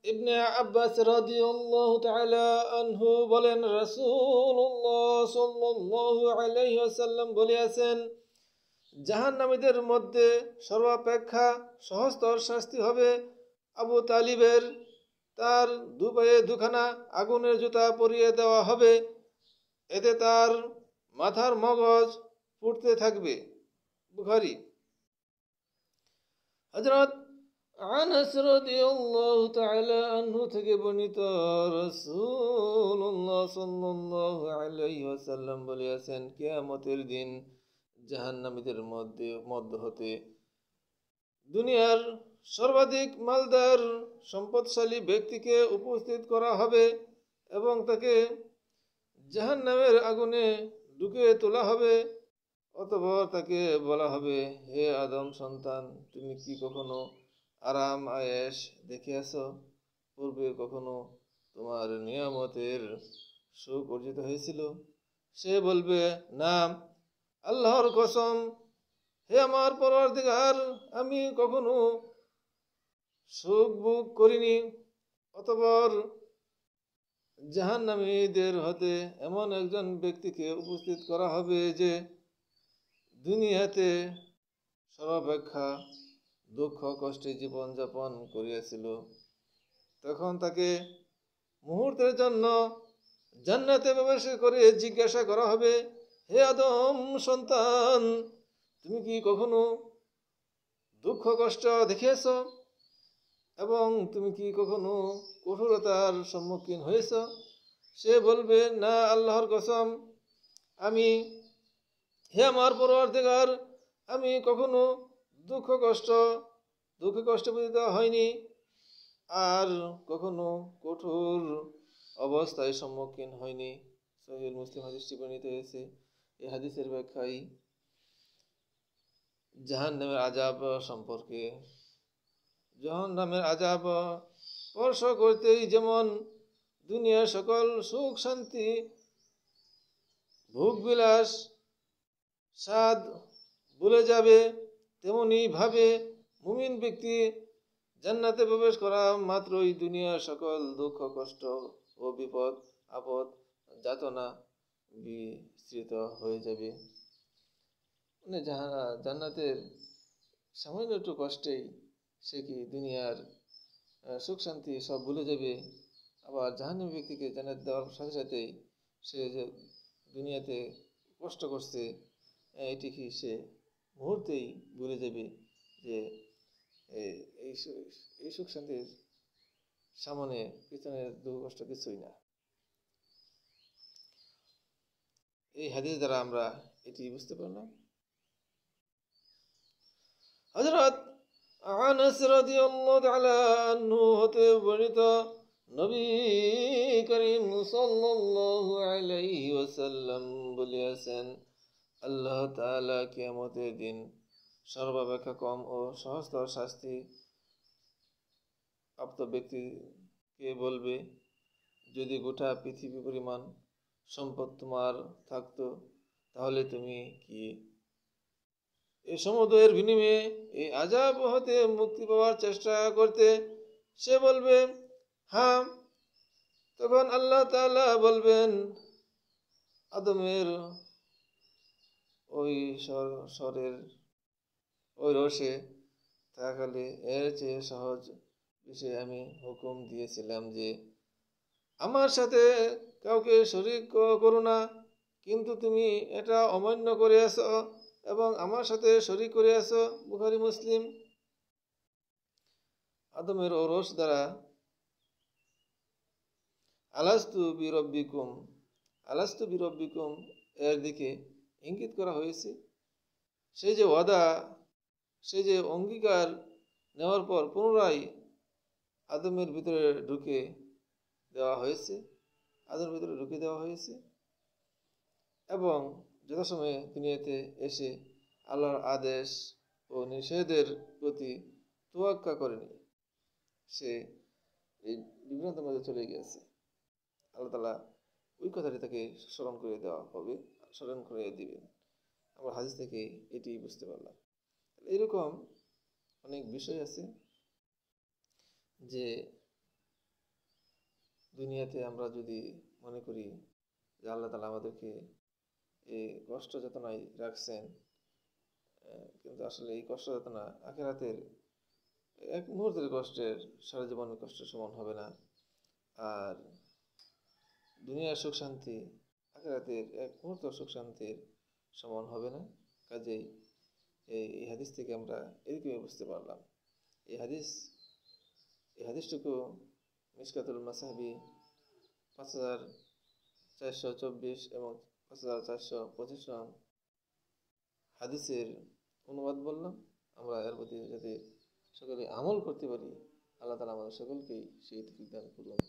ইবনে আব্বাস রাদিয়াল্লাহু তাআলা আনহু বলেন, রাসূলুল্লাহ সাল্লাল্লাহু আলাইহি ওয়াসাল্লাম বলিয়াছেন, জাহান্নামীদের মধ্যে সর্বাপেক্ষা সহজতর শাস্তি হবে আবু তালিবের। তার দুপায়ে দুখানা আগুনের জুতা পরিয়ে দেওয়া হবে, এতে তার মাথার মগজ ফুটতে থাকবে। বুখারী। হযরত আনাস রাদিয়াল্লাহু তাআলা আনহু থেকে বর্ণিত, রাসূলুল্লাহ সাল্লাল্লাহু আলাইহি ওয়াসাল্লাম বলিয়াছেন, কিয়ামতের দিন জাহান্নামীদের মধ্য হতে দুনিয়ার সর্বাধিক মালদার সম্পদশালী ব্যক্তিকে উপস্থিত করা হবে এবং তাকে জাহান্নামের আগুনে ঢুকিয়ে তোলা হবে। অতঃপর তাকে বলা হবে, হে আদম সন্তান, তুমি কি কখনো আরাম আয়েশ দেখিয়াছ? পূর্বে কখনো তোমার নিয়ামতের সুখ অর্জিত হয়েছিল? সে বলবে, না, আল্লাহর কসম, হে আমার পরওয়ারদিগার, আমি কখনো সুখ ভোগ করিনি। অতঃপর জাহান্নামীদের হতে এমন একজন ব্যক্তিকে উপস্থিত করা হবে যে দুনিয়াতে সর্বাপেক্ষা দুঃখ কষ্টে জীবনযাপন করিয়াছিল। তখন তাকে মুহূর্তের জন্য জান্নাতে প্রবেশ করে জিজ্ঞাসা করা হবে, হে আদম সন্তান, তুমি কি কখনো দুঃখ কষ্ট দেখিয়েছ এবং তুমি কি কখনো কঠোরতার সম্মুখীন হয়েছ? সে বলবে, না, আল্লাহর কসম, আমি, হে আমার পরওয়ারদিগার, আমি কখনো দুঃখে কষ্ট পতিত হয়নি আর কখনো কঠোর অবস্থায় সম্মুখীন হয়নি। সহিহ মুসলিম হাদিসটি বর্ণিত হয়েছে। এই হাদিসের ব্যাখ্যায় জাহান্নামের আযাব সম্পর্কে, জাহান্নামের আযাব স্পর্শ করতেই যেমন দুনিয়ার সকল সুখ শান্তি ভোগ বিলাস স্বাদ ভুলে যাবে, তেমনি ভাবে মুমিন ব্যক্তি জান্নাতে প্রবেশ করা মাত্রই দুনিয়ার সকল দুঃখ কষ্ট ও বিপদ আপদ যাতনা বিস্তৃত হয়ে যাবে। মানে জান্নাতের সামান্য একটু কষ্টেই সে কি দুনিয়ার সুখ শান্তি সব ভুলে যাবে। আবার জাহান্নামী ব্যক্তিকে জান্নাত দেওয়ার সাথে সাথেই সে যে দুনিয়াতে কষ্ট করছে এটি কি সে মুহূর্তেই ভুলে যাবে যে এই সুখ শান্তির সামনে পিছনের দুঃখ কষ্ট কিছুই না। এই হাদিস দ্বারা আমরা এটি বুঝতে পারলাম। হযরত আনাস রাদিয়াল্লাহু তাআলা আনহু হতে বর্ণিত, নবী করিম সাল্লাল্লাহু আলাইহি ওয়াসাল্লাম বলিয়াছেন, আল্লাহ তাআলা কিয়ামতের দিন সর্বাপেক্ষা কম ও সহজতর শাস্তি প্রাপ্ত ব্যক্তিকে বলবে, যদি গোটা পৃথিবী পরিমাণ সম্পদ তোমার থাকতো, তাহলে তুমি কি এই সমুদ্রের বিনিময়ে এই আযাব হতে মুক্তি পাওয়ার চেষ্টা করতে? সে বলবে, হ্যাঁ। তখন আল্লাহ তাআলা বলবেন, আদমের ওই স্বরের ওই রসে থাকাকালে এর চেয়ে সহজ বিষয়ে আমি হুকুম দিয়েছিলাম যে আমার সাথে কাউকে শরীক করো না, কিন্তু তুমি এটা অমান্য করে আছো এবং আমার সাথে শরীক করে আছো। বুখারী মুসলিম। আদমের ওরস দ্বারা আলাস্তু বিরব্বিকুম এর দিকে ইঙ্গিত করা হয়েছে। সেই যে ওয়াদা, সেই যে অঙ্গীকার নেওয়ার পর পুনরায় আদমের ভিতরে ঢুকে দেওয়া হয়েছে এবং যথাসময়ে দুনিয়াতে এসে আল্লাহর আদেশ ও নিষেধের প্রতি তোয়াক্কা করেনি, সে এই বিভ্রান্তের মধ্যে চলে গিয়েছে। আল্লাহ তাআলা ওই কথাটি তাকে স্মরণ করে দিবেন। আমরা হাদিস থেকে এটি বুঝতে পারলাম। এরকম অনেক বিষয় আছে যে দুনিয়াতে আমরা যদি মনে করি যে আল্লাহ তাআলা আমাদেরকে এই কষ্ট যাতনায় রাখছেন, কিন্তু আসলে এই কষ্ট যাতনা আখিরাতের এক মুহূর্তের কষ্টের সারা জীবনের কষ্টের সমান হবে না। আর দুনিয়ার সুখ শান্তি আখিরাতের এক মুহূর্ত সুখ শান্তির সমান হবে না। কাজেই এই হাদিস থেকে আমরা এদিকে বুঝতে পারলাম। এই হাদিস এই হাদিসটুকু মিশকাতুল মাসাবি 5424 এবং 5425 নং হাদিসের অনুবাদ বললাম। আমরা এর প্রতি যাতে সকলে আমল করতে পারি, আল্লাহ তাআলা আমাদের সকলকেই সেই তৌফিক দান করুন।